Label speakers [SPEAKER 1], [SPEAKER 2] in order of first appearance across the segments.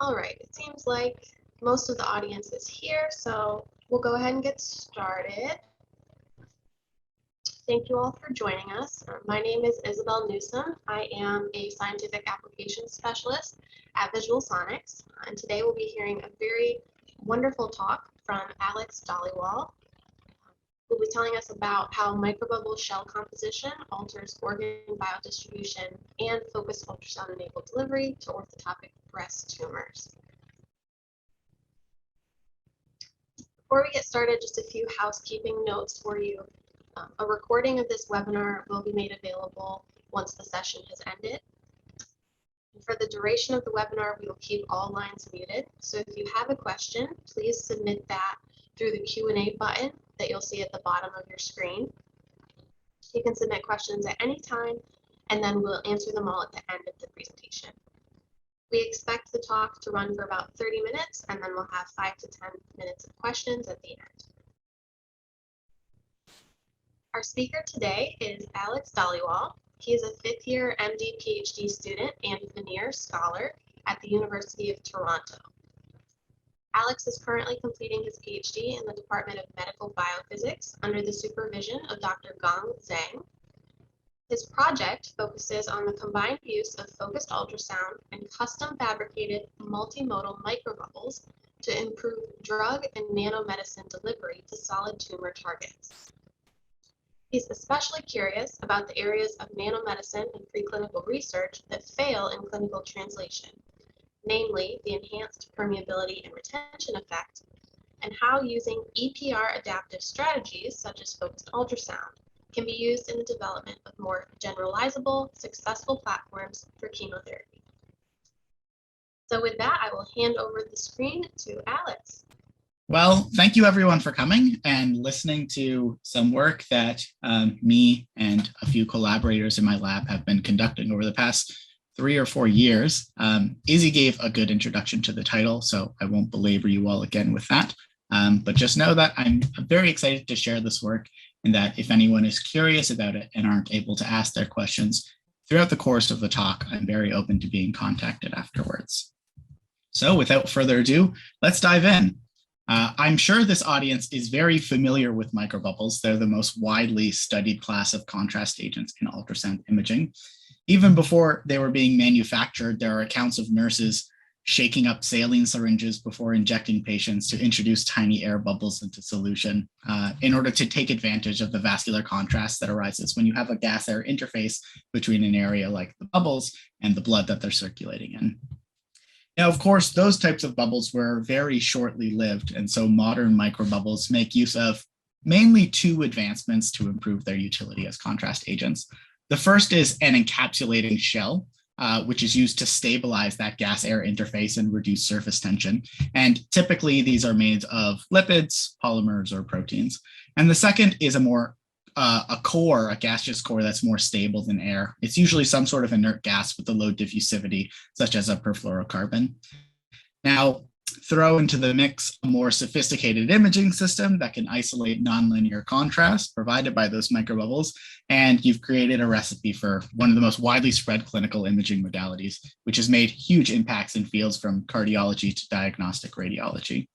[SPEAKER 1] All right, it seems like most of the audience is here, so we'll go ahead and get started. Thank you all for joining us. My name is Isabel Newsom. I am a scientific applications specialist at Visual Sonics, and today we'll be hearing a very wonderful talk from Alex Dhaliwal, who will be telling us about how microbubble shell composition alters organ biodistribution and focused ultrasound-enabled delivery to orthotopic breast tumors. Before we get started, just a few housekeeping notes for you. A recording of this webinar will be made available once the session has ended. And for the duration of the webinar, we will keep all lines muted. So if you have a question, please submit that through the Q&A button that you'll see at the bottom of your screen. You can submit questions at any time, and then we'll answer them all at the end of the presentation. We expect the talk to run for about 30 minutes, and then we'll have 5 to 10 minutes of questions at the end. Our speaker today is Alex Dhaliwal. He is a fifth-year MD PhD student and veneer scholar at the University of Toronto. Alex is currently completing his PhD in the Department of Medical Biophysics under the supervision of Dr. Gong Zhang. His project focuses on the combined use of focused ultrasound and custom fabricated multimodal microbubbles to improve drug and nanomedicine delivery to solid tumor targets. He's especially curious about the areas of nanomedicine and preclinical research that fail in clinical translation, namely the enhanced permeability and retention effect, and how using EPR adaptive strategies such as focused ultrasound can be used in the development of more generalizable, successful platforms for chemotherapy. So with that, I will hand over the screen to Alex.
[SPEAKER 2] Well, thank you everyone for coming and listening to some work that me and a few collaborators in my lab have been conducting over the past 3 or 4 years. Izzy gave a good introduction to the title, so I won't belabor you all again with that. But just know that I'm very excited to share this work, and that if anyone is curious about it and aren't able to ask their questions throughout the course of the talk, I'm very open to being contacted afterwards. So without further ado, let's dive in. I'm sure this audience is very familiar with microbubbles. They're the most widely studied class of contrast agents in ultrasound imaging. Even before they were being manufactured, there are accounts of nurses shaking up saline syringes before injecting patients to introduce tiny air bubbles into solution in order to take advantage of the vascular contrast that arises when you have a gas-air interface between an area like the bubbles and the blood that they're circulating in. Now, of course, those types of bubbles were very shortly lived, and so modern microbubbles make use of mainly 2 advancements to improve their utility as contrast agents. The first is an encapsulating shell, which is used to stabilize that gas-air interface and reduce surface tension. And typically, these are made of lipids, polymers, or proteins. And the second is a core, a gaseous core that's more stable than air. It's usually some sort of inert gas with a low diffusivity, such as a perfluorocarbon. Now, throw into the mix a more sophisticated imaging system that can isolate nonlinear contrast provided by those microbubbles, and you've created a recipe for one of the most widely spread clinical imaging modalities, which has made huge impacts in fields from cardiology to diagnostic radiology.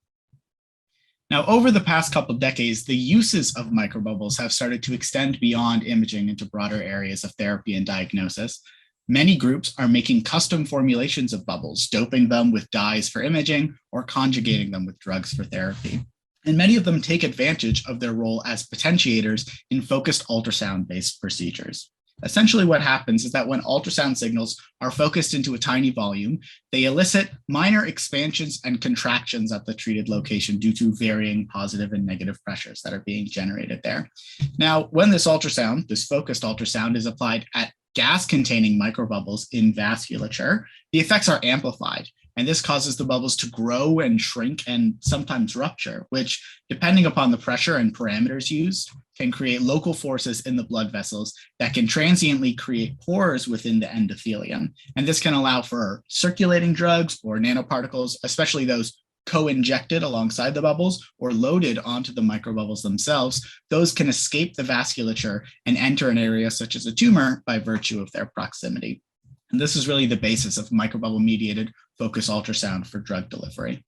[SPEAKER 2] Now, over the past couple of decades, the uses of microbubbles have started to extend beyond imaging into broader areas of therapy and diagnosis. Many groups are making custom formulations of bubbles, doping them with dyes for imaging or conjugating them with drugs for therapy. And many of them take advantage of their role as potentiators in focused ultrasound-based procedures. Essentially what happens is that when ultrasound signals are focused into a tiny volume, they elicit minor expansions and contractions at the treated location due to varying positive and negative pressures that are being generated there. Now, when this ultrasound, this focused ultrasound, is applied at gas-containing microbubbles in vasculature, the effects are amplified. And this causes the bubbles to grow and shrink and sometimes rupture, which, depending upon the pressure and parameters used, can create local forces in the blood vessels that can transiently create pores within the endothelium. And this can allow for circulating drugs or nanoparticles, especially those co-injected alongside the bubbles or loaded onto the microbubbles themselves. Those can escape the vasculature and enter an area such as a tumor by virtue of their proximity. And this is really the basis of microbubble-mediated focus ultrasound for drug delivery.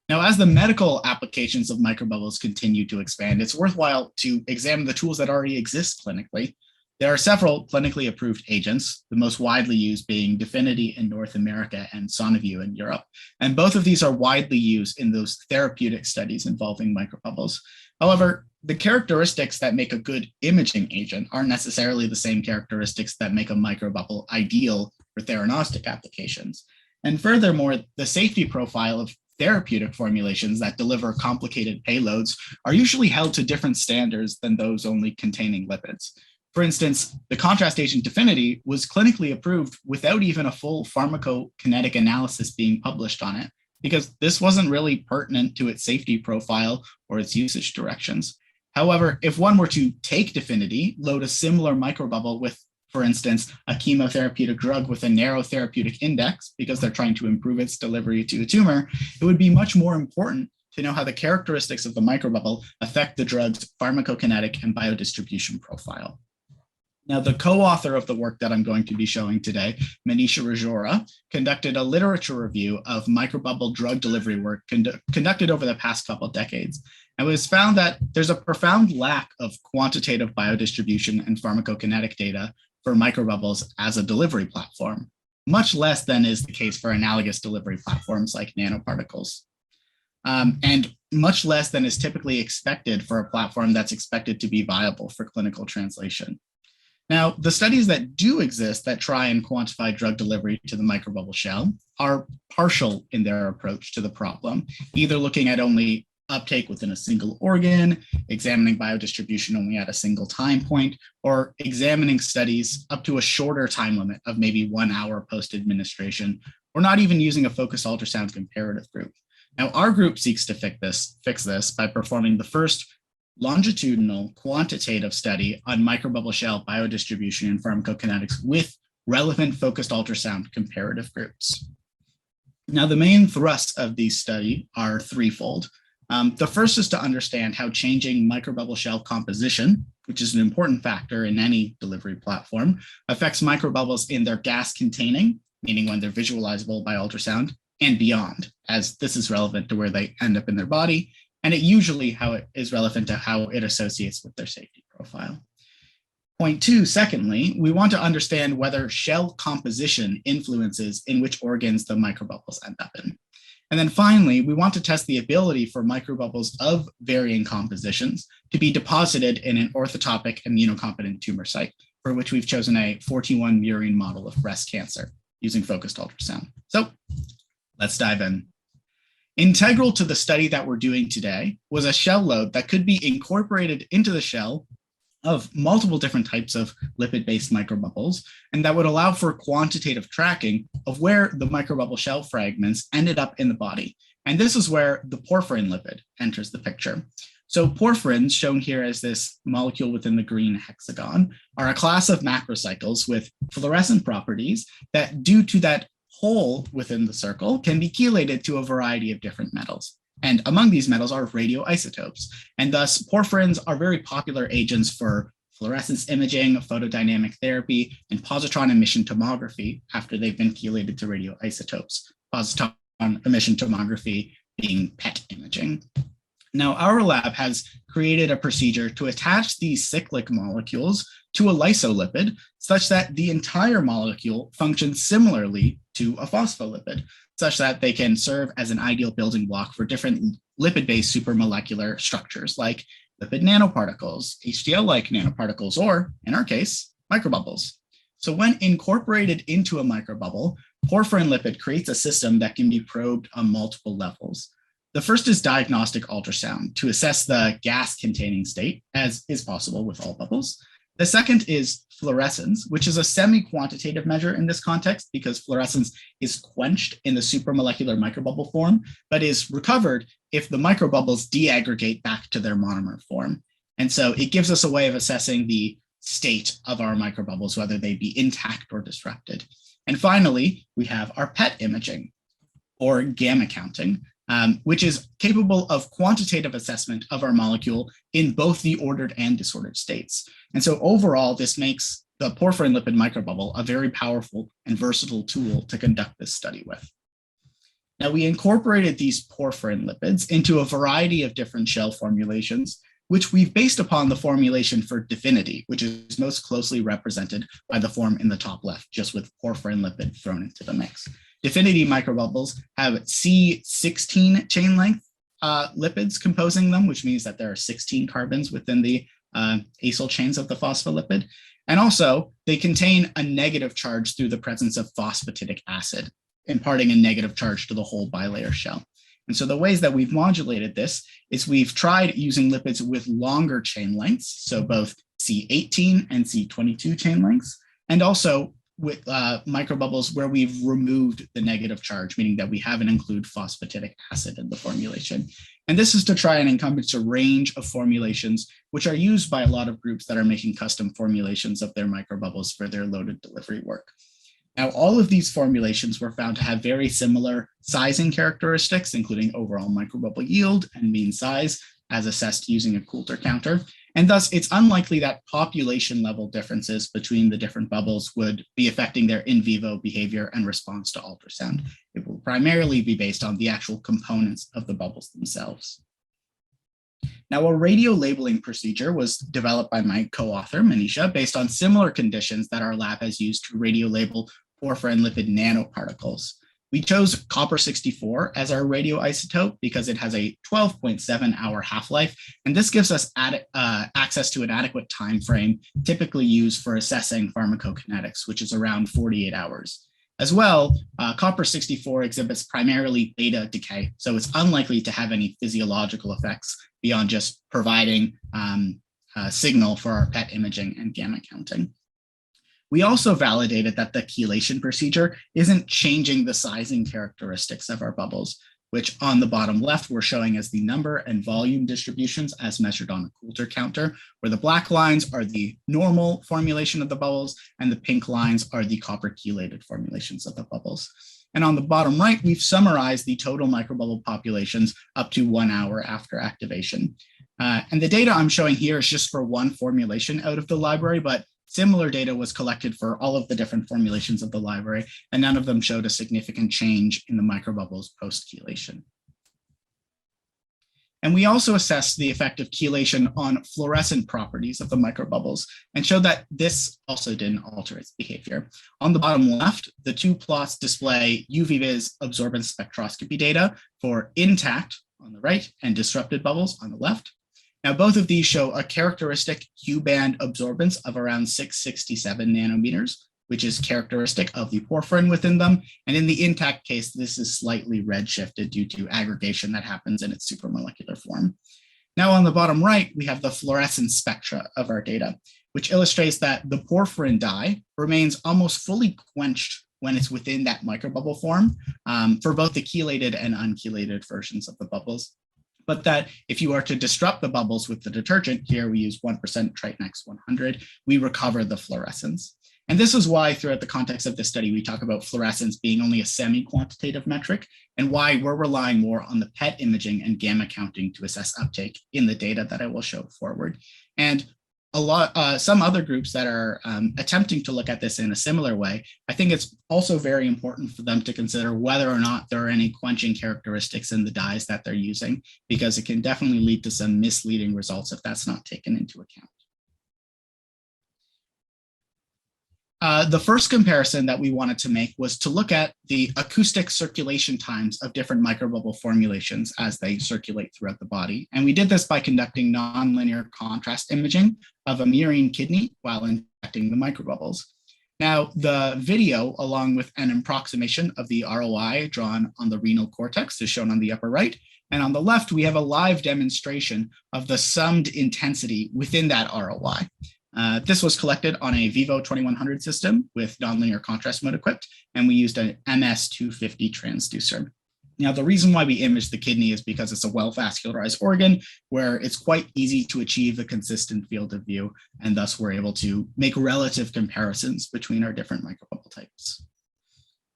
[SPEAKER 2] Now, as the medical applications of microbubbles continue to expand, it's worthwhile to examine the tools that already exist clinically. There are several clinically approved agents, the most widely used being Dfinity in North America and Sonoview in Europe. And both of these are widely used in those therapeutic studies involving microbubbles. However, the characteristics that make a good imaging agent aren't necessarily the same characteristics that make a microbubble ideal for theranostic applications. And furthermore, the safety profile of therapeutic formulations that deliver complicated payloads are usually held to different standards than those only containing lipids. For instance, the contrast agent Dfinity was clinically approved without even a full pharmacokinetic analysis being published on it, because this wasn't really pertinent to its safety profile or its usage directions. However, if one were to take Dfinity, load a similar microbubble with, for instance, a chemotherapeutic drug with a narrow therapeutic index, because they're trying to improve its delivery to a tumor, it would be much more important to know how the characteristics of the microbubble affect the drug's pharmacokinetic and biodistribution profile. Now, the co-author of the work that I'm going to be showing today, Manisha Rajora, conducted a literature review of microbubble drug delivery work conducted over the past couple of decades. And it was found that there's a profound lack of quantitative biodistribution and pharmacokinetic data for microbubbles as a delivery platform, much less than is the case for analogous delivery platforms like nanoparticles. And much less than is typically expected for a platform that's expected to be viable for clinical translation. Now, the studies that do exist that try and quantify drug delivery to the microbubble shell are partial in their approach to the problem, either looking at only uptake within a single organ, examining biodistribution only at a single time point, or examining studies up to a shorter time limit of maybe 1 hour post-administration, or not even using a focused ultrasound comparative group. Now, our group seeks to fix this by performing the first longitudinal quantitative study on microbubble shell biodistribution and pharmacokinetics with relevant focused ultrasound comparative groups. Now, the main thrusts of these studies are threefold. The first is to understand how changing microbubble shell composition, which is an important factor in any delivery platform, affects microbubbles in their gas containing, meaning when they're visualizable by ultrasound, and beyond, as this is relevant to where they end up in their body, and it usually how it is relevant to how it associates with their safety profile. Point two, secondly, we want to understand whether shell composition influences in which organs the microbubbles end up in. And then finally, we want to test the ability for microbubbles of varying compositions to be deposited in an orthotopic immunocompetent tumor site, for which we've chosen a 41 murine model of breast cancer using focused ultrasound. So let's dive in. Integral to the study that we're doing today was a shell load that could be incorporated into the shell of multiple different types of lipid-based microbubbles, and that would allow for quantitative tracking of where the microbubble shell fragments ended up in the body. And this is where the porphyrin lipid enters the picture. So porphyrins, shown here as this molecule within the green hexagon, are a class of macrocycles with fluorescent properties that, due to that hole within the circle, can be chelated to a variety of different metals. And among these metals are radioisotopes. And thus, porphyrins are very popular agents for fluorescence imaging, photodynamic therapy, and positron emission tomography after they've been chelated to radioisotopes. Positron emission tomography being PET imaging. Now, our lab has created a procedure to attach these cyclic molecules to a lysolipid such that the entire molecule functions similarly to a phospholipid, such that they can serve as an ideal building block for different lipid-based supramolecular structures like lipid nanoparticles, HDL-like nanoparticles, or, in our case, microbubbles. So when incorporated into a microbubble, porphyrin lipid creates a system that can be probed on multiple levels. The first is diagnostic ultrasound to assess the gas-containing state, as is possible with all bubbles. The second is fluorescence, which is a semi-quantitative measure in this context because fluorescence is quenched in the supramolecular microbubble form, but is recovered if the microbubbles deaggregate back to their monomer form. And so it gives us a way of assessing the state of our microbubbles, whether they be intact or disrupted. And finally, we have our PET imaging, or gamma counting, which is capable of quantitative assessment of our molecule in both the ordered and disordered states. And so overall, this makes the porphyrin lipid microbubble a very powerful and versatile tool to conduct this study with. Now, we incorporated these porphyrin lipids into a variety of different shell formulations, which we've based upon the formulation for Dfinity, which is most closely represented by the form in the top left, just with porphyrin lipid thrown into the mix. Dfinity microbubbles have C16 chain length lipids composing them, which means that there are 16 carbons within the acyl chains of the phospholipid. And also, they contain a negative charge through the presence of phosphatidic acid, imparting a negative charge to the whole bilayer shell. And so the ways that we've modulated this is we've tried using lipids with longer chain lengths, so both C18 and C22 chain lengths, and also with microbubbles where we've removed the negative charge, meaning that we haven't included phosphatidic acid in the formulation. And this is to try and encompass a range of formulations which are used by a lot of groups that are making custom formulations of their microbubbles for their loaded delivery work. Now, all of these formulations were found to have very similar sizing characteristics, including overall microbubble yield and mean size, as assessed using a Coulter counter. And thus, it's unlikely that population level differences between the different bubbles would be affecting their in vivo behavior and response to ultrasound. It will primarily be based on the actual components of the bubbles themselves. Now, a radio labeling procedure was developed by my co-author, Manisha, based on similar conditions that our lab has used to radio label porphyrin lipid nanoparticles. We chose copper-64 as our radioisotope because it has a 12.7-hour half-life, and this gives us access to an adequate time frame typically used for assessing pharmacokinetics, which is around 48 hours. As well, copper-64 exhibits primarily beta decay, so it's unlikely to have any physiological effects beyond just providing a signal for our PET imaging and gamma counting. We also validated that the chelation procedure isn't changing the sizing characteristics of our bubbles, which on the bottom left we're showing as the number and volume distributions as measured on a Coulter counter, where the black lines are the normal formulation of the bubbles and the pink lines are the copper chelated formulations of the bubbles. And on the bottom right, we've summarized the total microbubble populations up to 1 hour after activation. And the data I'm showing here is just for one formulation out of the library, but similar data was collected for all of the different formulations of the library, and none of them showed a significant change in the microbubbles post-chelation. And we also assessed the effect of chelation on fluorescent properties of the microbubbles and showed that this also didn't alter its behavior. On the bottom left, the two plots display UV-Vis absorbance spectroscopy data for intact on the right and disrupted bubbles on the left. Now, both of these show a characteristic Q-band absorbance of around 667 nanometers, which is characteristic of the porphyrin within them. And in the intact case, this is slightly redshifted due to aggregation that happens in its supramolecular form. Now, on the bottom right, we have the fluorescence spectra of our data, which illustrates that the porphyrin dye remains almost fully quenched when it's within that microbubble form for both the chelated and unchelated versions of the bubbles. But that if you are to disrupt the bubbles with the detergent, here we use 1% Tritenex 100, we recover the fluorescence. And this is why throughout the context of this study, we talk about fluorescence being only a semi-quantitative metric and why we're relying more on the PET imaging and gamma counting to assess uptake in the data that I will show forward. And some other groups that are attempting to look at this in a similar way, I think it's also very important for them to consider whether or not there are any quenching characteristics in the dyes that they're using, because it can definitely lead to some misleading results if that's not taken into account. The first comparison that we wanted to make was to look at the acoustic circulation times of different microbubble formulations as they circulate throughout the body. And we did this by conducting nonlinear contrast imaging of a murine kidney while injecting the microbubbles. Now, the video, along with an approximation of the ROI drawn on the renal cortex, is shown on the upper right. And on the left, we have a live demonstration of the summed intensity within that ROI. This was collected on a Vivo 2100 system with nonlinear contrast mode equipped, and we used an MS-250 transducer. Now, the reason why we imaged the kidney is because it's a well-vascularized organ where it's quite easy to achieve a consistent field of view, and thus we're able to make relative comparisons between our different microbubble types.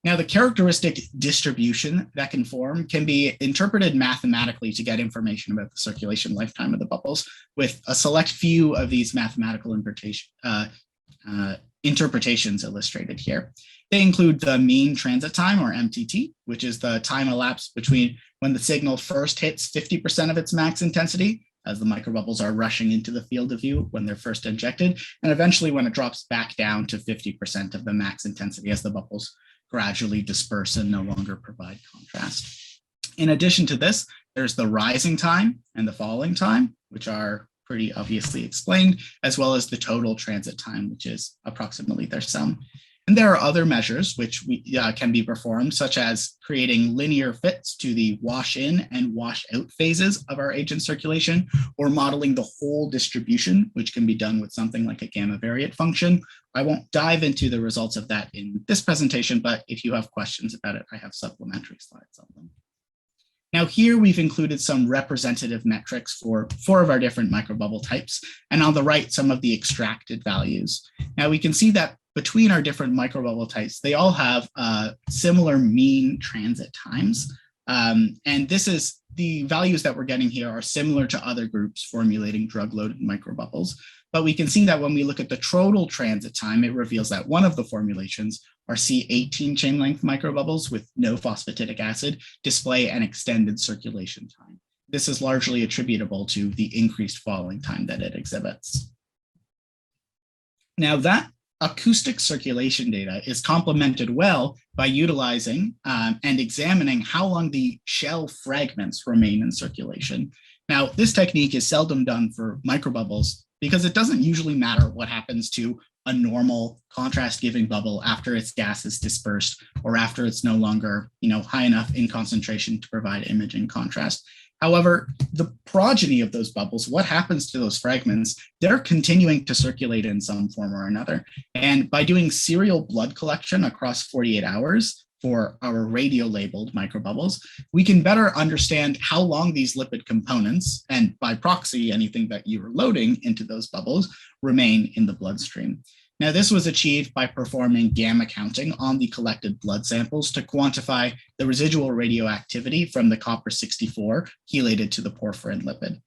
[SPEAKER 2] Now, the characteristic distribution that can form can be interpreted mathematically to get information about the circulation lifetime of the bubbles, with a select few of these mathematical interpretations illustrated here. They include the mean transit time, or MTT, which is the time elapsed between when the signal first hits 50% of its max intensity, as the microbubbles are rushing into the field of view when they're first injected, and eventually when it drops back down to 50% of the max intensity as the bubbles gradually disperse and no longer provide contrast. In addition to this, there's the rising time and the falling time, which are pretty obviously explained, as well as the total transit time, which is approximately their sum. And there are other measures which can be performed, such as creating linear fits to the wash in and wash out phases of our agent circulation, or modeling the whole distribution, which can be done with something like a gamma variate function. I won't dive into the results of that in this presentation, but if you have questions about it, I have supplementary slides on them. Now here we've included some representative metrics for 4 of our different microbubble types, and on the right, some of the extracted values. Now we can see that between our different microbubble types, they all have similar mean transit times. And this is the values that we're getting here are similar to other groups formulating drug-loaded microbubbles. But we can see that when we look at the total transit time, it reveals that one of the formulations, our C18 chain length microbubbles with no phosphatidic acid, display an extended circulation time. This is largely attributable to the increased falling time that it exhibits. Now that acoustic circulation data is complemented well by utilizing and examining how long the shell fragments remain in circulation. Now, this technique is seldom done for microbubbles because it doesn't usually matter what happens to a normal contrast-giving bubble after its gas is dispersed or after it's no longer, high enough in concentration to provide imaging contrast. However, the progeny of those bubbles, what happens to those fragments, they're continuing to circulate in some form or another. And by doing serial blood collection across 48 hours for our radio-labeled microbubbles, we can better understand how long these lipid components, and by proxy, anything that you are loading into those bubbles, remain in the bloodstream. Now, this was achieved by performing gamma counting on the collected blood samples to quantify the residual radioactivity from the copper-64 chelated to the porphyrin lipid.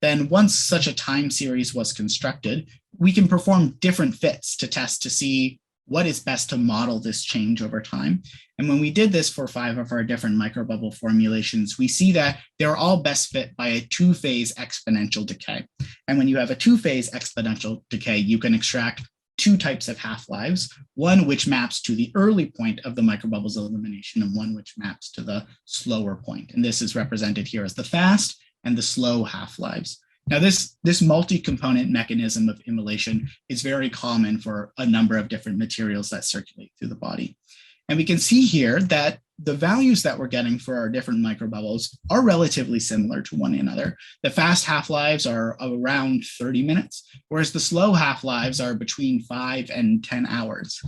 [SPEAKER 2] Then once such a time series was constructed, we can perform different fits to test to see what is best to model this change over time. And when we did this for 5 of our different microbubble formulations, we see that they're all best fit by a 2-phase exponential decay. And when you have a 2-phase exponential decay, you can extract 2 types of half-lives, one which maps to the early point of the microbubble's elimination and one which maps to the slower point. And this is represented here as the fast and the slow half-lives. Now, this multi-component mechanism of immolation is very common for a number of different materials that circulate through the body. And we can see here that the values that we're getting for our different microbubbles are relatively similar to one another. The fast half-lives are around 30 minutes, whereas the slow half-lives are between 5 and 10 hours.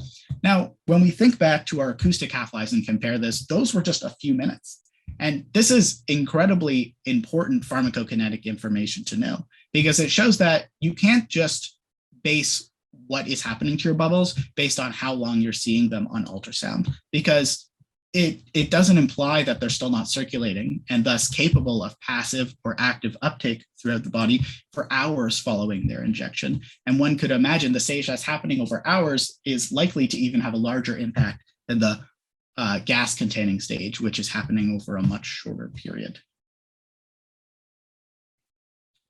[SPEAKER 2] Now, when we think back to our acoustic half-lives and compare this, those were just a few minutes. And this is incredibly important pharmacokinetic information to know, because it shows that you can't just base what is happening to your bubbles based on how long you're seeing them on ultrasound, because it doesn't imply that they're still not circulating and thus capable of passive or active uptake throughout the body for hours following their injection. And one could imagine the stage that's happening over hours is likely to even have a larger impact than the gas-containing stage, which is happening over a much shorter period.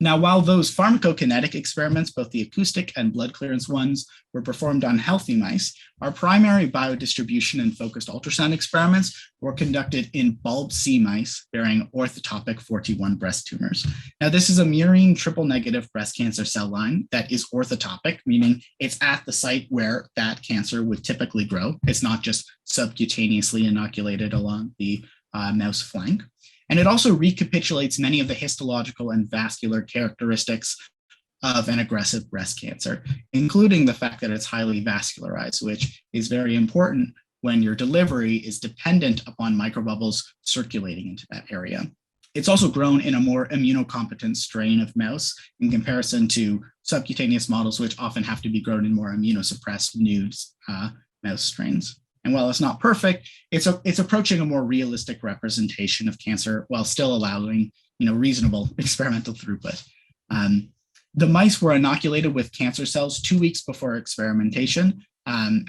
[SPEAKER 2] Now, while those pharmacokinetic experiments, both the acoustic and blood clearance ones, were performed on healthy mice, our primary biodistribution and focused ultrasound experiments were conducted in bulb C mice bearing orthotopic 41 breast tumors. Now, this is a murine triple-negative breast cancer cell line that is orthotopic, meaning it's at the site where that cancer would typically grow. It's not just subcutaneously inoculated along the mouse flank. And it also recapitulates many of the histological and vascular characteristics of an aggressive breast cancer, including the fact that it's highly vascularized, which is very important when your delivery is dependent upon microbubbles circulating into that area. It's also grown in a more immunocompetent strain of mouse in comparison to subcutaneous models, which often have to be grown in more immunosuppressed nude mouse strains. And while it's not perfect, it's approaching a more realistic representation of cancer while still allowing, reasonable experimental throughput. The mice were inoculated with cancer cells 2 weeks before experimentation,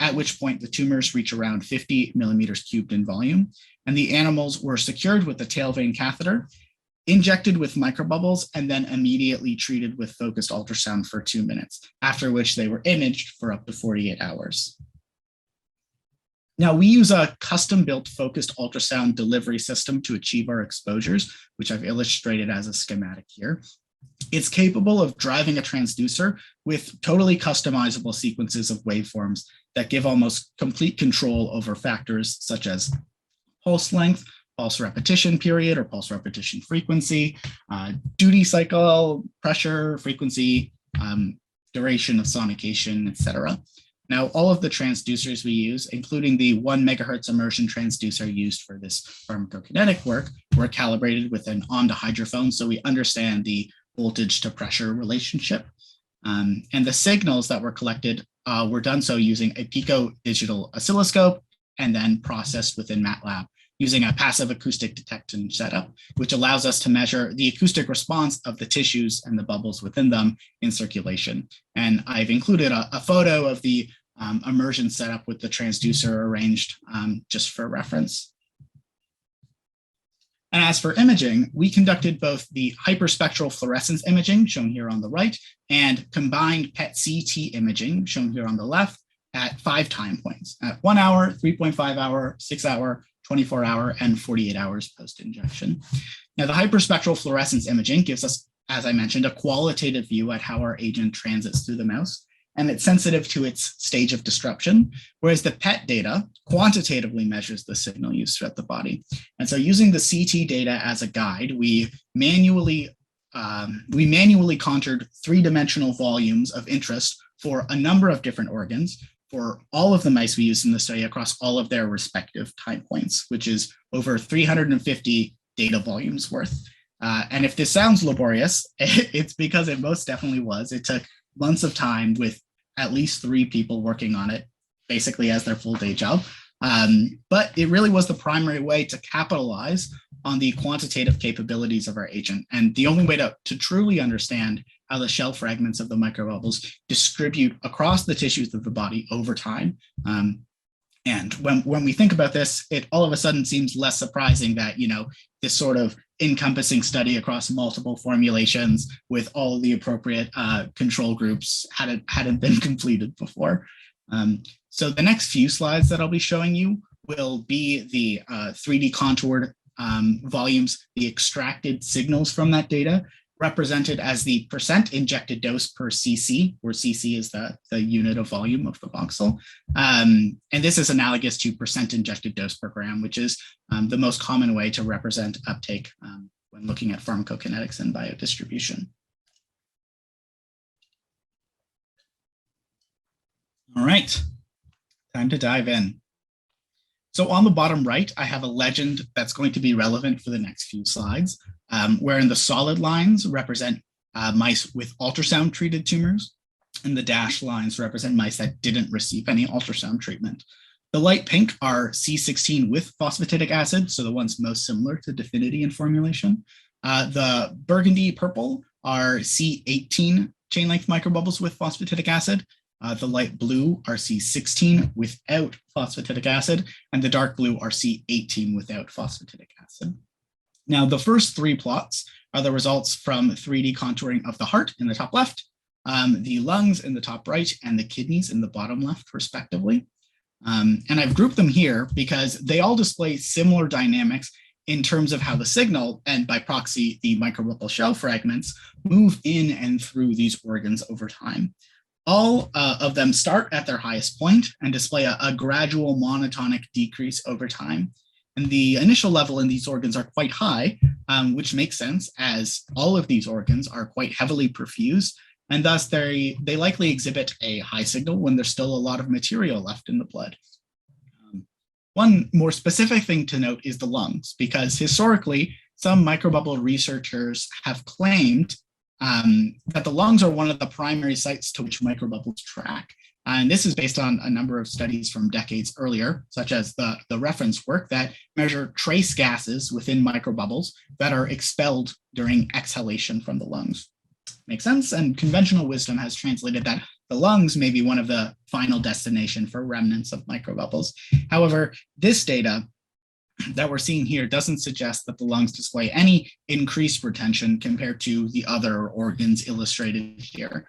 [SPEAKER 2] at which point the tumors reach around 50 millimeters cubed in volume, and the animals were secured with a tail vein catheter, injected with microbubbles, and then immediately treated with focused ultrasound for 2 minutes, after which they were imaged for up to 48 hours. Now, we use a custom-built focused ultrasound delivery system to achieve our exposures, which I've illustrated as a schematic here. It's capable of driving a transducer with totally customizable sequences of waveforms that give almost complete control over factors such as pulse length, pulse repetition period or pulse repetition frequency, duty cycle, pressure, frequency, duration of sonication, etc. Now, all of the transducers we use, including the 1 megahertz immersion transducer used for this pharmacokinetic work, were calibrated with an on to hydrophone, so we understand the voltage to pressure relationship. And the signals that were collected were done so using a pico digital oscilloscope and then processed within MATLAB using a passive acoustic detection setup, which allows us to measure the acoustic response of the tissues and the bubbles within them in circulation. And I've included a photo of the immersion setup with the transducer arranged just for reference. And as for imaging, we conducted both the hyperspectral fluorescence imaging, shown here on the right, and combined PET-CT imaging, shown here on the left, at 5 time points, at 1 hour, 3.5 hour, 6 hour, 24 hour, and 48 hours post-injection. Now, the hyperspectral fluorescence imaging gives us, as I mentioned, a qualitative view at how our agent transits through the mouse, and it's sensitive to its stage of disruption, whereas the PET data quantitatively measures the signal used throughout the body. And so using the CT data as a guide, we manually contoured 3-dimensional volumes of interest for a number of different organs for all of the mice we used in the study across all of their respective time points, which is over 350 data volumes worth. And if this sounds laborious, it's because it most definitely was. It took months of time with at least 3 people working on it, basically as their full day job. But it really was the primary way to capitalize on the quantitative capabilities of our agent. And the only way to truly understand how the shell fragments of the microbubbles distribute across the tissues of the body over time. And when we think about this, it all of a sudden seems less surprising that, this sort of encompassing study across multiple formulations with all of the appropriate control groups hadn't been completed before. So the next few slides that I'll be showing you will be the 3D contoured volumes, the extracted signals from that data, represented as the % injected dose per cc, where cc is the unit of volume of the voxel. And this is analogous to % injected dose per gram, which is the most common way to represent uptake when looking at pharmacokinetics and biodistribution. All right, time to dive in. So on the bottom right, I have a legend that's going to be relevant for the next few slides, wherein the solid lines represent mice with ultrasound-treated tumors, and the dashed lines represent mice that didn't receive any ultrasound treatment. The light pink are C16 with phosphatidic acid, so the ones most similar to Dfinity in formulation. The burgundy purple are C18 chain-length microbubbles with phosphatidic acid. The light blue are C16 without phosphatidic acid, and the dark blue are C18 without phosphatidic acid. Now, the first 3 plots are the results from 3D contouring of the heart in the top left, the lungs in the top right, and the kidneys in the bottom left, respectively. And I've grouped them here because they all display similar dynamics in terms of how the signal, and by proxy, the microbubble shell fragments, move in and through these organs over time. All of them start at their highest point and display a gradual monotonic decrease over time. And the initial level in these organs are quite high, which makes sense as all of these organs are quite heavily perfused, and thus they likely exhibit a high signal when there's still a lot of material left in the blood. One more specific thing to note is the lungs, because historically, some microbubble researchers have claimed that the lungs are one of the primary sites to which microbubbles track. And this is based on a number of studies from decades earlier, such as the reference work that measure trace gases within microbubbles that are expelled during exhalation from the lungs. Makes sense? And conventional wisdom has translated that the lungs may be one of the final destination for remnants of microbubbles. However, this data that we're seeing here doesn't suggest that the lungs display any increased retention compared to the other organs illustrated here.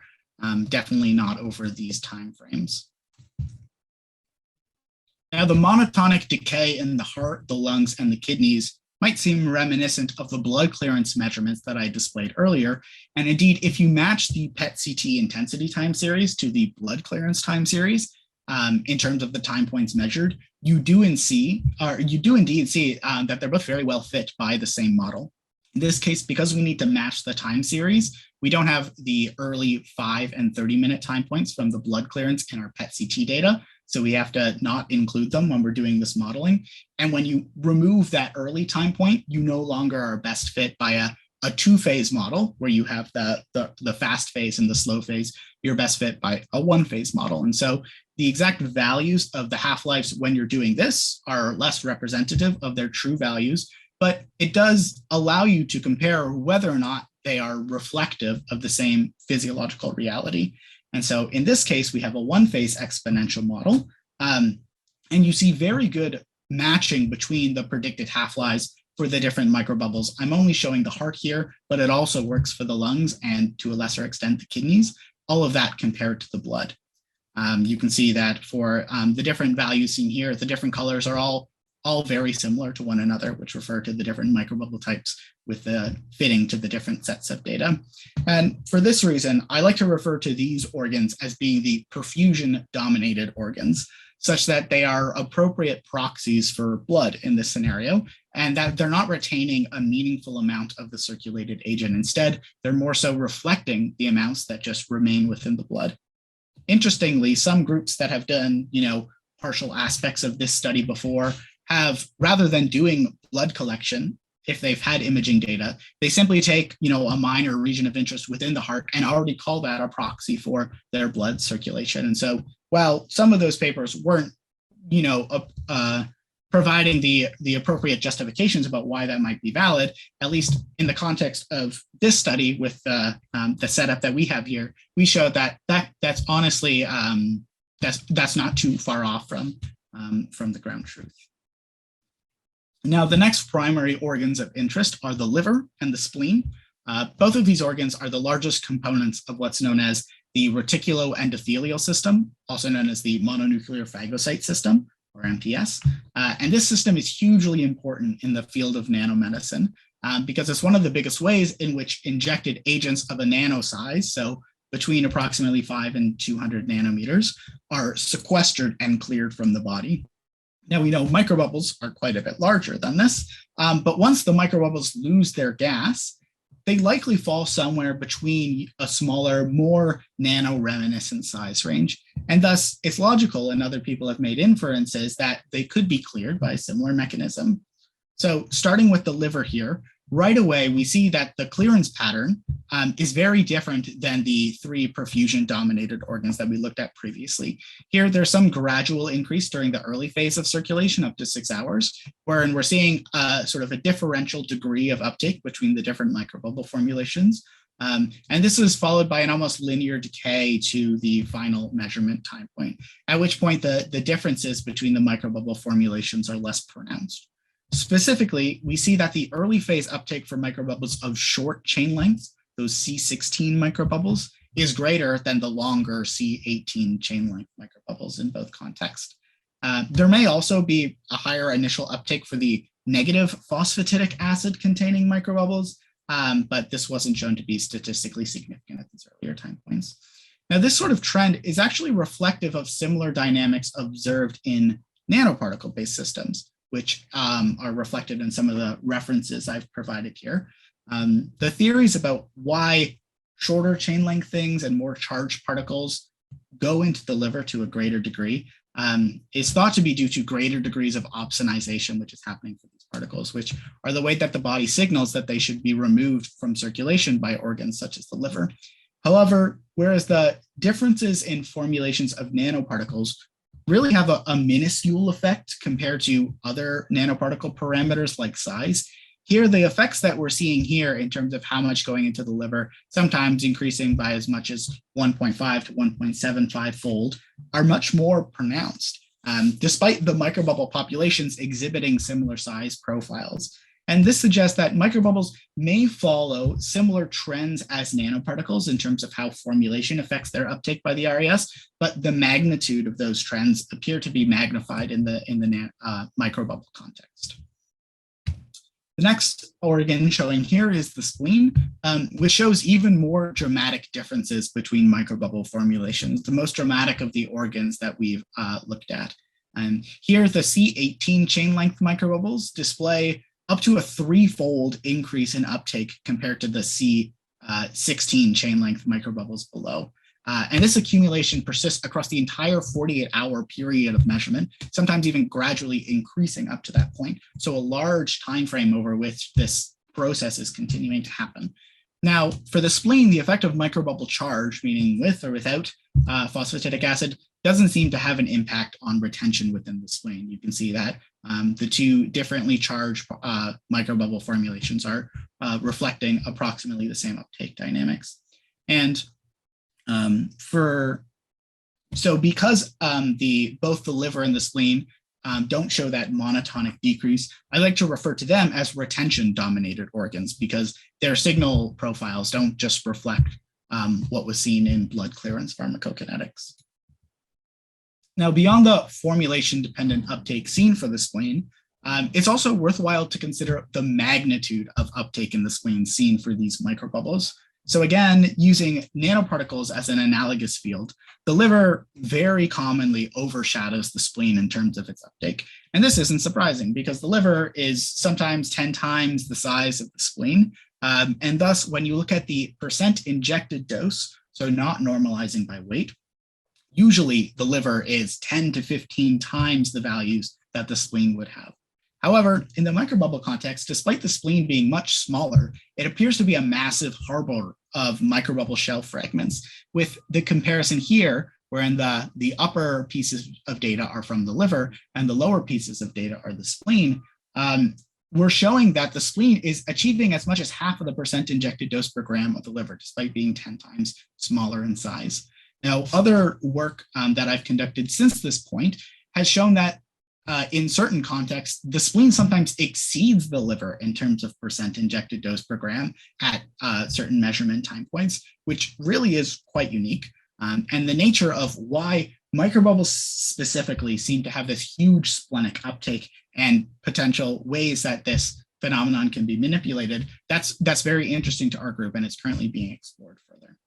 [SPEAKER 2] Definitely not over these timeframes. Now, the monotonic decay in the heart, the lungs, and the kidneys might seem reminiscent of the blood clearance measurements that I displayed earlier. And indeed, if you match the PET-CT intensity time series to the blood clearance time series, in terms of the time points measured, you do indeed see that they're both very well fit by the same model. In this case, because we need to match the time series, we don't have the early 5 and 30-minute time points from the blood clearance in our PET-CT data. So we have to not include them when we're doing this modeling. And when you remove that early time point, you no longer are best fit by a two-phase model where you have the fast phase and the slow phase. You're best fit by a one-phase model. And so the exact values of the half-lives when you're doing this are less representative of their true values, but it does allow you to compare whether or not they are reflective of the same physiological reality. And so in this case, we have a one-phase exponential model, and you see very good matching between the predicted half-lives for the different microbubbles. I'm only showing the heart here, but it also works for the lungs and to a lesser extent the kidneys, all of that compared to the blood. You can see that for the different values seen here, the different colors are all very similar to one another, which refer to the different microbubble types with the fitting to the different sets of data. And for this reason, I like to refer to these organs as being the perfusion-dominated organs, such that they are appropriate proxies for blood in this scenario, and that they're not retaining a meaningful amount of the circulated agent. Instead, they're more so reflecting the amounts that just remain within the blood. Interestingly, some groups that have done, partial aspects of this study before have, rather than doing blood collection, if they've had imaging data, they simply take, a minor region of interest within the heart and already call that a proxy for their blood circulation. And so while some of those papers weren't, providing the appropriate justifications about why that might be valid, at least in the context of this study with the setup that we have here, we showed that's honestly, that's not too far off from the ground truth. Now, the next primary organs of interest are the liver and the spleen. Both of these organs are the largest components of what's known as the reticuloendothelial system, also known as the mononuclear phagocyte system, or MPS. And this system is hugely important in the field of nanomedicine because it's one of the biggest ways in which injected agents of a nano size, so between approximately 5 and 200 nanometers, are sequestered and cleared from the body. Now, we know microbubbles are quite a bit larger than this, but once the microbubbles lose their gas, they likely fall somewhere between a smaller, more nano-reminiscent size range. And thus, it's logical, and other people have made inferences, that they could be cleared by a similar mechanism. So starting with the liver here, right away, we see that the clearance pattern is very different than the 3 perfusion-dominated organs that we looked at previously. Here, there's some gradual increase during the early phase of circulation up to 6 hours, wherein we're seeing sort of a differential degree of uptake between the different microbubble formulations. And this is followed by an almost linear decay to the final measurement time point, at which point the differences between the microbubble formulations are less pronounced. Specifically, we see that the early phase uptake for microbubbles of short chain lengths, those C16 microbubbles, is greater than the longer C18 chain length microbubbles in both contexts. There may also be a higher initial uptake for the negative phosphatidic acid containing microbubbles, but this wasn't shown to be statistically significant at these earlier time points. Now, this sort of trend is actually reflective of similar dynamics observed in nanoparticle-based systems, which are reflected in some of the references I've provided here. The theories about why shorter chain length things and more charged particles go into the liver to a greater degree is thought to be due to greater degrees of opsonization, which is happening for these particles, which are the way that the body signals that they should be removed from circulation by organs such as the liver. However, whereas the differences in formulations of nanoparticles really have a minuscule effect compared to other nanoparticle parameters like size, here, the effects that we're seeing here in terms of how much going into the liver, sometimes increasing by as much as 1.5 to 1.75 fold, are much more pronounced, despite the microbubble populations exhibiting similar size profiles. And this suggests that microbubbles may follow similar trends as nanoparticles in terms of how formulation affects their uptake by the RAS, but the magnitude of those trends appear to be magnified in the microbubble context. The next organ showing here is the spleen, which shows even more dramatic differences between microbubble formulations, the most dramatic of the organs that we've looked at. And here, the C18 chain length microbubbles display up to a 3-fold increase in uptake compared to the C16 chain length microbubbles below. And this accumulation persists across the entire 48-hour period of measurement, sometimes even gradually increasing up to that point. So a large time frame over which this process is continuing to happen. Now, for the spleen, the effect of microbubble charge, meaning with or without phosphatidic acid, doesn't seem to have an impact on retention within the spleen. You can see that the two differently charged microbubble formulations are reflecting approximately the same uptake dynamics. And because both the liver and the spleen don't show that monotonic decrease, I like to refer to them as retention-dominated organs because their signal profiles don't just reflect what was seen in blood clearance pharmacokinetics. Now, beyond the formulation-dependent uptake seen for the spleen, it's also worthwhile to consider the magnitude of uptake in the spleen seen for these microbubbles. So again, using nanoparticles as an analogous field, the liver very commonly overshadows the spleen in terms of its uptake. And this isn't surprising because the liver is sometimes 10 times the size of the spleen. And thus, when you look at the percent injected dose, so not normalizing by weight, usually the liver is 10 to 15 times the values that the spleen would have. However, in the microbubble context, despite the spleen being much smaller, it appears to be a massive harbor of microbubble shell fragments, with the comparison here, wherein the upper pieces of data are from the liver and the lower pieces of data are the spleen. We're showing that the spleen is achieving as much as half of the percent injected dose per gram of the liver, despite being 10 times smaller in size. Now, other work that I've conducted since this point has shown that in certain contexts, the spleen sometimes exceeds the liver in terms of percent injected dose per gram at certain measurement time points, which really is quite unique. And the nature of why microbubbles specifically seem to have this huge splenic uptake and potential ways that this phenomenon can be manipulated, that's very interesting to our group, and it's currently being explored further.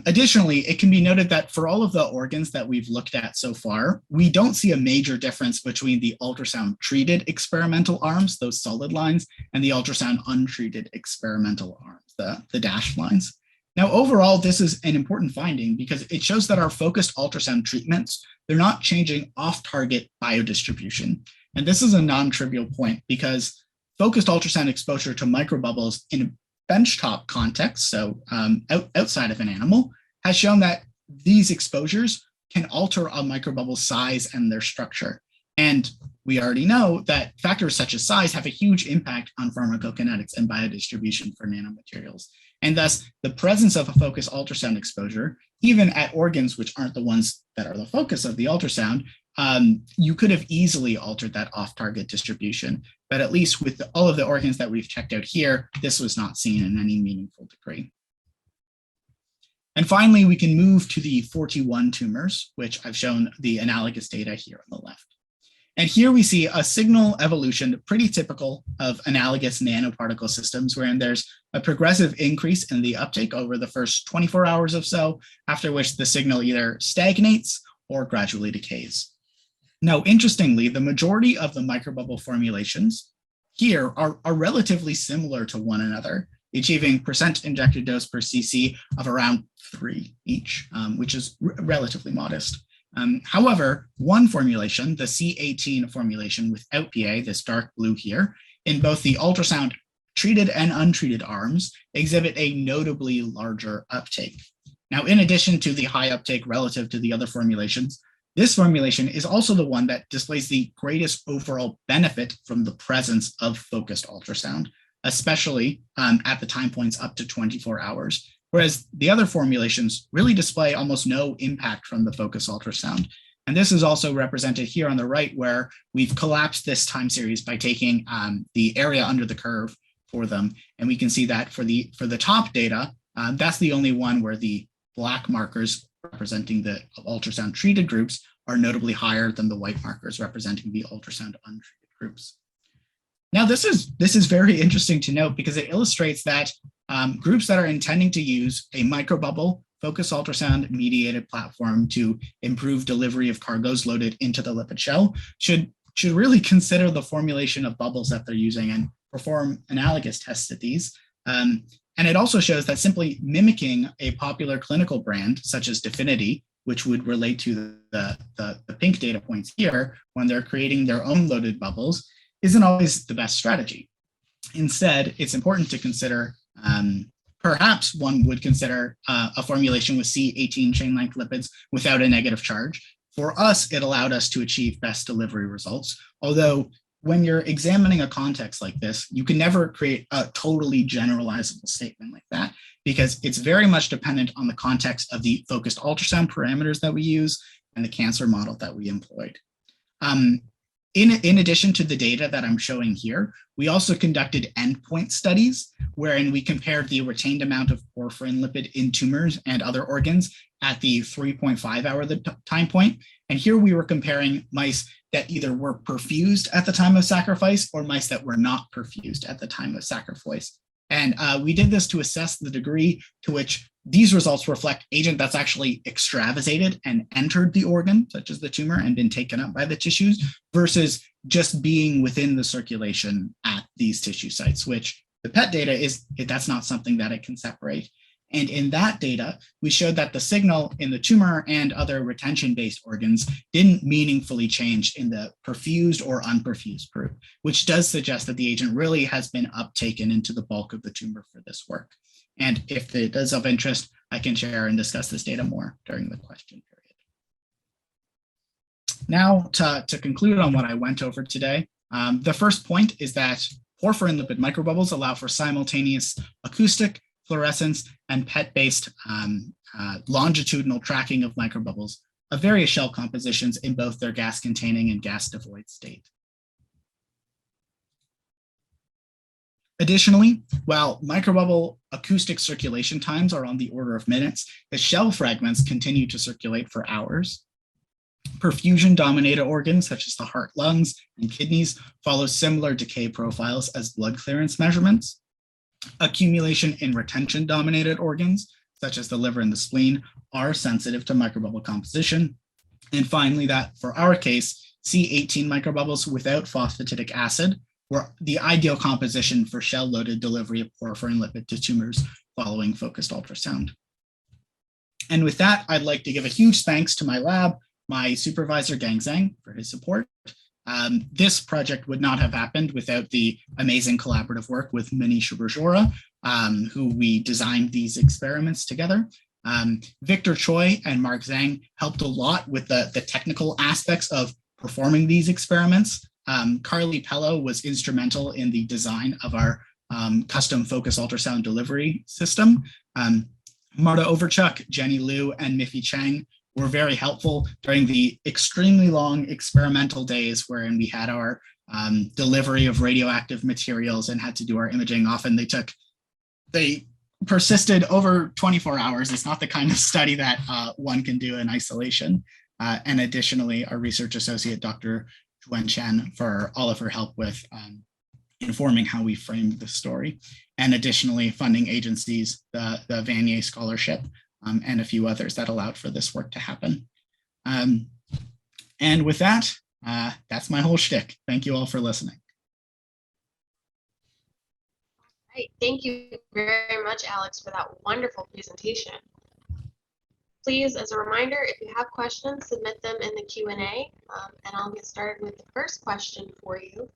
[SPEAKER 2] Additionally, it can be noted that for all of the organs that we've looked at so far, we don't see a major difference between the ultrasound-treated experimental arms, those solid lines, and the ultrasound-untreated experimental arms, the dashed lines. Now, overall, this is an important finding because it shows that our focused ultrasound treatments, they're not changing off-target biodistribution. And this is a non-trivial point because focused ultrasound exposure to microbubbles in a benchtop context, so outside of an animal, has shown that these exposures can alter a microbubble's size and their structure. And we already know that factors such as size have a huge impact on pharmacokinetics and biodistribution for nanomaterials. And thus, the presence of a focused ultrasound exposure, even at organs which aren't the ones that are the focus of the ultrasound, you could have easily altered that off-target distribution. But at least with all of the organs that we've checked out here, this was not seen in any meaningful degree. And finally, we can move to the 41 tumors, which I've shown the analogous data here on the left. And here we see a signal evolution pretty typical of analogous nanoparticle systems, wherein there's a progressive increase in the uptake over the first 24 hours or so, after which the signal either stagnates or gradually decays. Now, interestingly, the majority of the microbubble formulations here are relatively similar to one another, achieving percent injected dose per cc of around 3 each, which is relatively modest. However, one formulation, the C18 formulation without PA, this dark blue here, in both the ultrasound treated and untreated arms, exhibit a notably larger uptake. Now, in addition to the high uptake relative to the other formulations, This formulation is also the one that displays the greatest overall benefit from the presence of focused ultrasound, especially at the time points up to 24 hours, whereas the other formulations really display almost no impact from the focused ultrasound. And this is also represented here on the right, where we've collapsed this time series by taking the area under the curve for them. And we can see that for the top data, that's the only one where the black markers representing the ultrasound treated groups are notably higher than the white markers representing the ultrasound untreated groups. Now, this is very interesting to note because it illustrates that groups that are intending to use a microbubble focused ultrasound mediated platform to improve delivery of cargoes loaded into the lipid shell should really consider the formulation of bubbles that they're using and perform analogous tests at these. And it also shows that simply mimicking a popular clinical brand such as Dfinity, which would relate to the pink data points here when they're creating their own loaded bubbles, isn't always the best strategy. Instead, it's important to consider, perhaps one would consider a formulation with C18 chain length lipids without a negative charge. For us, it allowed us to achieve best delivery results, although when you're examining a context like this, you can never create a totally generalizable statement like that because it's very much dependent on the context of the focused ultrasound parameters that we use and the cancer model that we employed. In addition to the data that I'm showing here, we also conducted endpoint studies wherein we compared the retained amount of porphyrin lipid in tumors and other organs at the 3.5 hour time point. And here we were comparing mice that either were perfused at the time of sacrifice or mice that were not perfused at the time of sacrifice. And we did this to assess the degree to which these results reflect agent that's actually extravasated and entered the organ, such as the tumor, and been taken up by the tissues, versus just being within the circulation at these tissue sites, which the PET data that's not something that it can separate. And in that data, we showed that the signal in the tumor and other retention-based organs didn't meaningfully change in the perfused or unperfused group, which does suggest that the agent really has been uptaken into the bulk of the tumor for this work. And if it is of interest, I can share and discuss this data more during the question period. Now, to conclude on what I went over today, the first point is that porphyrin lipid microbubbles allow for simultaneous acoustic, fluorescence, and PET-based longitudinal tracking of microbubbles of various shell compositions in both their gas-containing and gas-devoid state. Additionally, while microbubble acoustic circulation times are on the order of minutes, the shell fragments continue to circulate for hours. Perfusion-dominated organs, such as the heart, lungs, and kidneys, follow similar decay profiles as blood clearance measurements. Accumulation in retention-dominated organs, such as the liver and the spleen, are sensitive to microbubble composition. And finally, that for our case, C18 microbubbles without phosphatidic acid were the ideal composition for shell-loaded delivery of porphyrin lipid to tumors following focused ultrasound. And with that, I'd like to give a huge thanks to my lab, my supervisor, Gang Zhang, for his support. This project would not have happened without the amazing collaborative work with Manish Rajora, who we designed these experiments together. Victor Choi and Mark Zhang helped a lot with the technical aspects of performing these experiments. Carly Pello was instrumental in the design of our custom focus ultrasound delivery system. Marta Overchuk, Jenny Liu, and Miffy Chang were very helpful during the extremely long experimental days wherein we had our delivery of radioactive materials and had to do our imaging. Often they persisted over 24 hours. It's not the kind of study that one can do in isolation. And additionally, our research associate, Dr. Juan Chen, for all of her help with informing how we framed the story. And additionally, funding agencies, the Vanier Scholarship, and a few others that allowed for this work to happen. And with that, that's my whole shtick. Thank you all for listening.
[SPEAKER 1] Right. Thank you very much, Alex, for that wonderful presentation. Please, as a reminder, if you have questions, submit them in the Q&A, and I'll get started with the first question for you.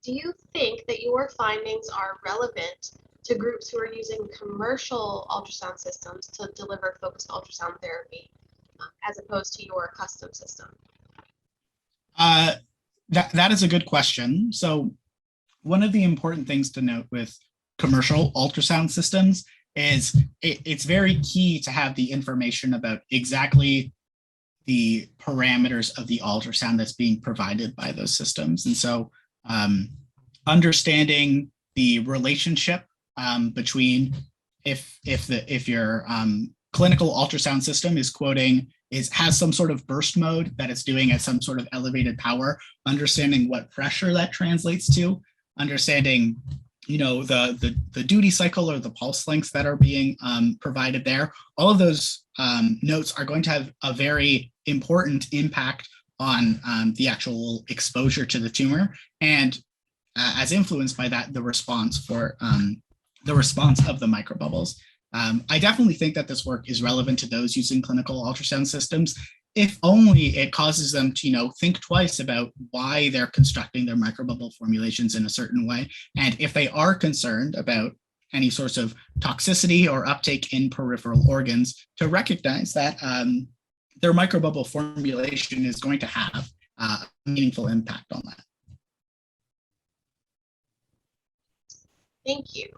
[SPEAKER 1] Do you think that your findings are relevant to groups who are using commercial ultrasound systems to deliver focused ultrasound therapy? as opposed to your custom system?
[SPEAKER 2] That is a good question. So one of the important things to note with commercial ultrasound systems is it's very key to have the information about exactly the parameters of the ultrasound that's being provided by those systems. And so understanding the relationship between if your clinical ultrasound system is has some sort of burst mode that it's doing at some sort of elevated power, understanding what pressure that translates to, understanding the duty cycle or the pulse lengths that are being provided there. All of those notes are going to have a very important impact on the actual exposure to the tumor, and as influenced by that, the response of the microbubbles. I definitely think that this work is relevant to those using clinical ultrasound systems, if only it causes them to, think twice about why they're constructing their microbubble formulations in a certain way. And if they are concerned about any sorts of toxicity or uptake in peripheral organs, to recognize that their microbubble formulation is going to have a meaningful impact on that.
[SPEAKER 1] Thank you.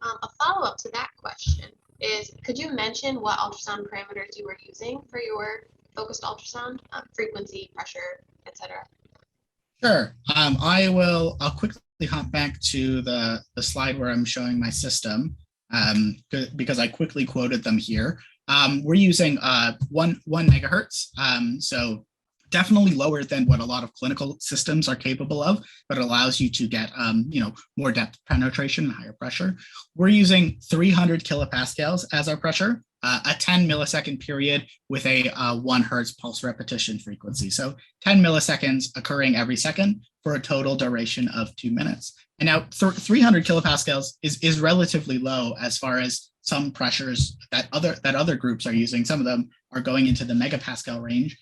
[SPEAKER 1] A follow-up to that question is, could you mention what ultrasound parameters you were using for your focused ultrasound, frequency, pressure, etc.?
[SPEAKER 2] Sure. I'll quickly hop back to the slide where I'm showing my system because I quickly quoted them here. We're using 1 megahertz. So definitely lower than what a lot of clinical systems are capable of, but it allows you to get more depth penetration and higher pressure. We're using 300 kilopascals as our pressure, a 10 millisecond period with a 1 hertz pulse repetition frequency. So 10 milliseconds occurring every second for a total duration of 2 minutes. And now 300 kilopascals is relatively low as far as some pressures that other groups are using. Some of them are going into the megapascal range.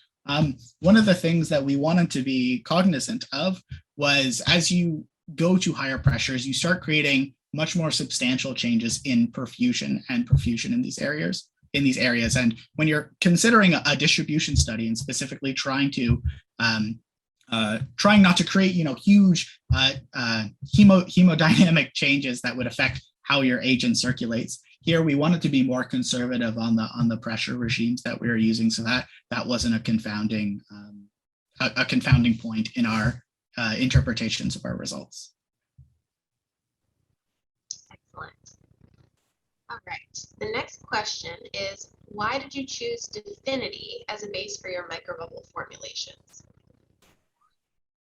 [SPEAKER 2] One of the things that we wanted to be cognizant of was, as you go to higher pressures, you start creating much more substantial changes in perfusion in these areas. And when you're considering a distribution study and specifically trying not to create huge hemodynamic changes that would affect how your agent circulates, here we wanted to be more conservative on the pressure regimes that we were using, so that wasn't a confounding point in our interpretations of our results.
[SPEAKER 1] Excellent. All right. The next question is, why did you choose Dfinity as a base for your microbubble formulations?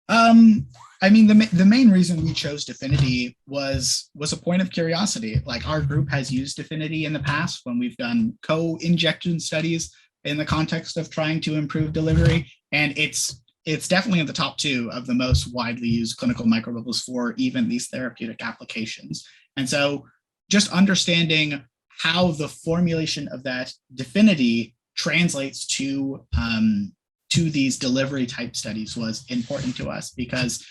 [SPEAKER 2] The main reason we chose Dfinity was a point of curiosity. Like, our group has used Dfinity in the past when we've done co-injection studies in the context of trying to improve delivery, and it's definitely in the top 2 of the most widely used clinical microbubbles for even these therapeutic applications. And so just understanding how the formulation of that Dfinity translates to these delivery type studies was important to us, because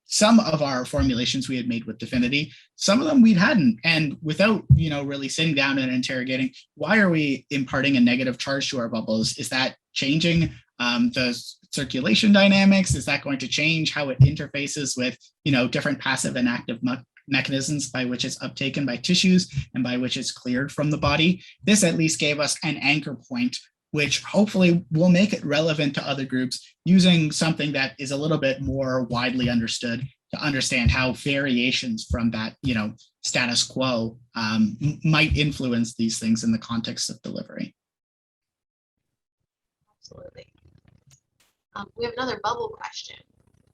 [SPEAKER 2] some of our formulations we had made with Dfinity, some of them we hadn't, and without really sitting down and interrogating, why are we imparting a negative charge to our bubbles? Is that changing the circulation dynamics? Is that going to change how it interfaces with different passive and active mechanisms by which it's uptaken by tissues and by which it's cleared from the body? This at least gave us an anchor point, which hopefully will make it relevant to other groups using something that is a little bit more widely understood, to understand how variations from that, status quo might influence these things in the context of delivery.
[SPEAKER 1] Absolutely. We have another bubble question.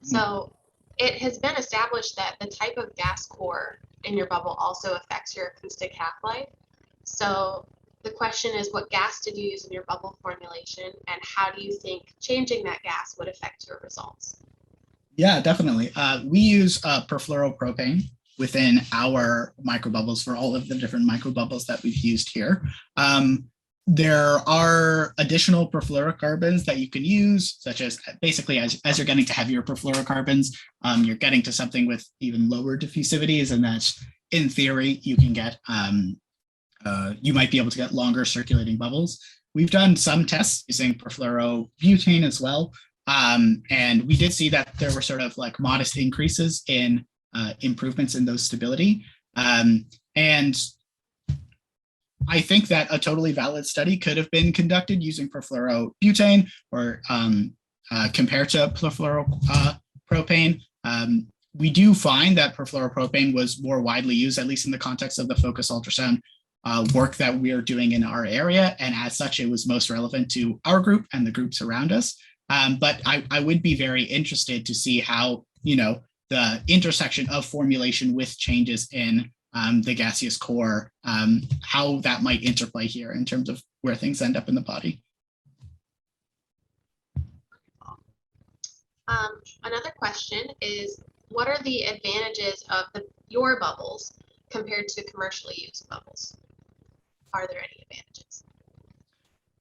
[SPEAKER 1] So it has been established that the type of gas core in your bubble also affects your acoustic half-life. So the question is, what gas did you use in your bubble formulation, and how do you think changing that gas would affect your results?
[SPEAKER 2] Yeah, definitely. We use perfluoropropane within our microbubbles for all of the different microbubbles that we've used here. There are additional perfluorocarbons that you can use, such as basically as you're getting to heavier perfluorocarbons, you're getting to something with even lower diffusivities, and that's, in theory, you can get you might be able to get longer circulating bubbles. we've done some tests using perfluorobutane as well. And we did see that there were sort of like modest increases in improvements in those stability. And I think that a totally valid study could have been conducted using perfluorobutane or compared to perfluoropropane. We do find that perfluoropropane was more widely used, at least in the context of the focus ultrasound work that we are doing in our area. And as such, it was most relevant to our group and the groups around us. But I would be very interested to see how, the intersection of formulation with changes in the gaseous core, how that might interplay here in terms of where things end up in the body.
[SPEAKER 1] Another question is, what are the advantages of your bubbles compared to commercially used bubbles? Are there any advantages?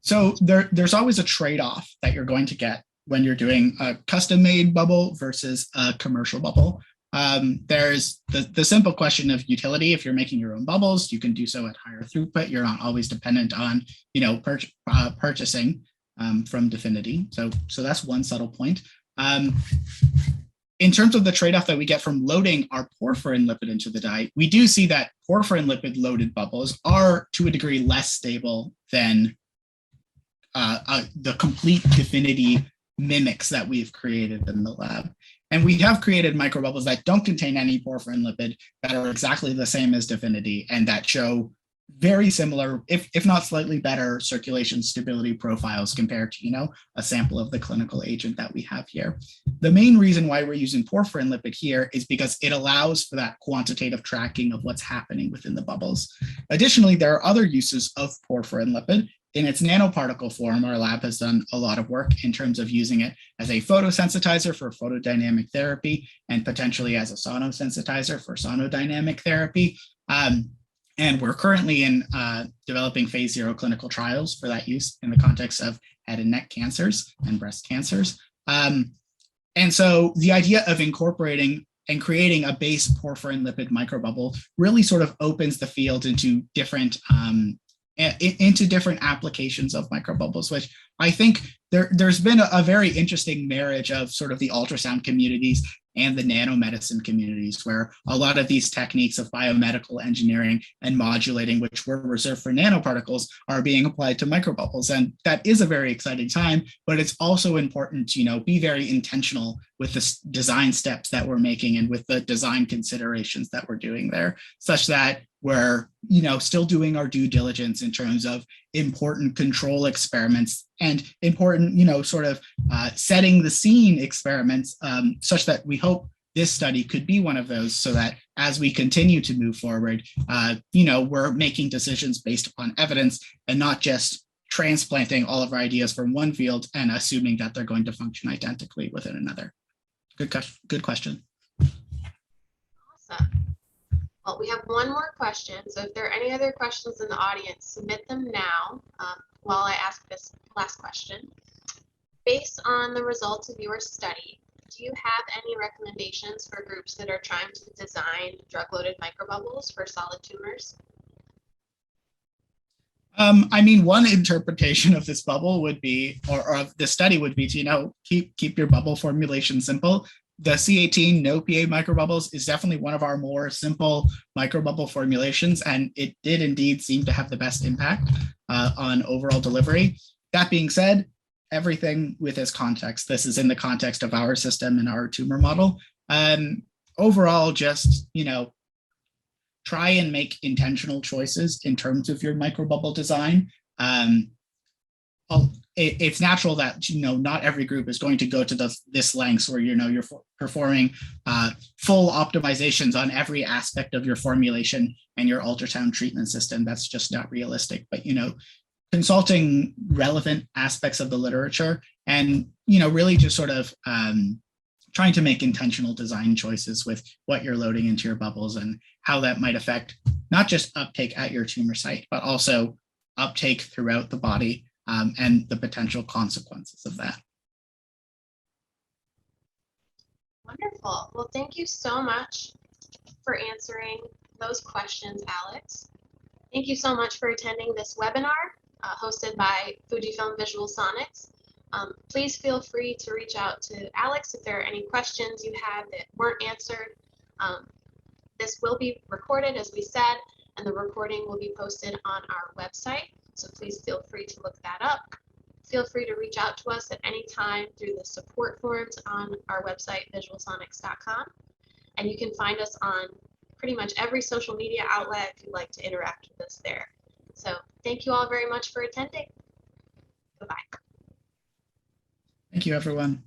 [SPEAKER 2] So there's always a trade-off that you're going to get when you're doing a custom-made bubble versus a commercial bubble. There's the simple question of utility. If you're making your own bubbles, you can do so at higher throughput. You're not always dependent on, purchasing from Dfinity. So that's one subtle point. In terms of the trade-off that we get from loading our porphyrin lipid into the dye, we do see that porphyrin lipid loaded bubbles are to a degree less stable than the complete Dfinity mimics that we've created in the lab. And we have created microbubbles that don't contain any porphyrin lipid that are exactly the same as Dfinity and that show very similar, if not slightly better, circulation stability profiles compared to, a sample of the clinical agent that we have here. The main reason why we're using porphyrin lipid here is because it allows for that quantitative tracking of what's happening within the bubbles. Additionally, there are other uses of porphyrin lipid. In its nanoparticle form, our lab has done a lot of work in terms of using it as a photosensitizer for photodynamic therapy and potentially as a sonosensitizer for sonodynamic therapy. And we're currently in developing phase 0 clinical trials for that use in the context of head and neck cancers and breast cancers. And so the idea of incorporating and creating a base porphyrin lipid microbubble really sort of opens the field into different applications of microbubbles, which I think there's been a very interesting marriage of sort of the ultrasound communities and the nanomedicine communities, where a lot of these techniques of biomedical engineering and modulating, which were reserved for nanoparticles, are being applied to microbubbles. And that is a very exciting time, but it's also important to, be very intentional with the design steps that we're making and with the design considerations that we're doing there, such that we're, still doing our due diligence in terms of important control experiments and important, setting the scene experiments, such that we hope this study could be one of those, so that as we continue to move forward, we're making decisions based upon evidence and not just transplanting all of our ideas from one field and assuming that they're going to function identically within another. Good question.
[SPEAKER 1] Awesome. Well, we have one more question. So if there are any other questions in the audience, submit them now while I ask this last question. Based on the results of your study, do you have any recommendations for groups that are trying to design drug-loaded microbubbles for solid tumors?
[SPEAKER 2] One interpretation of this bubble would be, or of the study would be to, keep your bubble formulation simple. The C18 no PA microbubbles is definitely one of our more simple microbubble formulations, and it did indeed seem to have the best impact on overall delivery. That being said, everything with its context. This is in the context of our system and our tumor model. Overall, just, try and make intentional choices in terms of your microbubble design. It's natural that not every group is going to go to this lengths where you're performing full optimizations on every aspect of your formulation and your ultrasound treatment system. That's just not realistic. But consulting relevant aspects of the literature and really just sort of trying to make intentional design choices with what you're loading into your bubbles and how that might affect not just uptake at your tumor site, but also uptake throughout the body. And the potential consequences of that.
[SPEAKER 1] Wonderful. Well, thank you so much for answering those questions, Alex. Thank you so much for attending this webinar. hosted by Fujifilm Visual Sonics. Please feel free to reach out to Alex if there are any questions you had that weren't answered. This will be recorded, as we said, and the recording will be posted on our website, so please feel free to look that up. Feel free to reach out to us at any time through the support forms on our website, visualsonics.com, and you can find us on pretty much every social media outlet if you'd like to interact with us there. So thank you all very much for attending. Goodbye.
[SPEAKER 2] Thank you, everyone.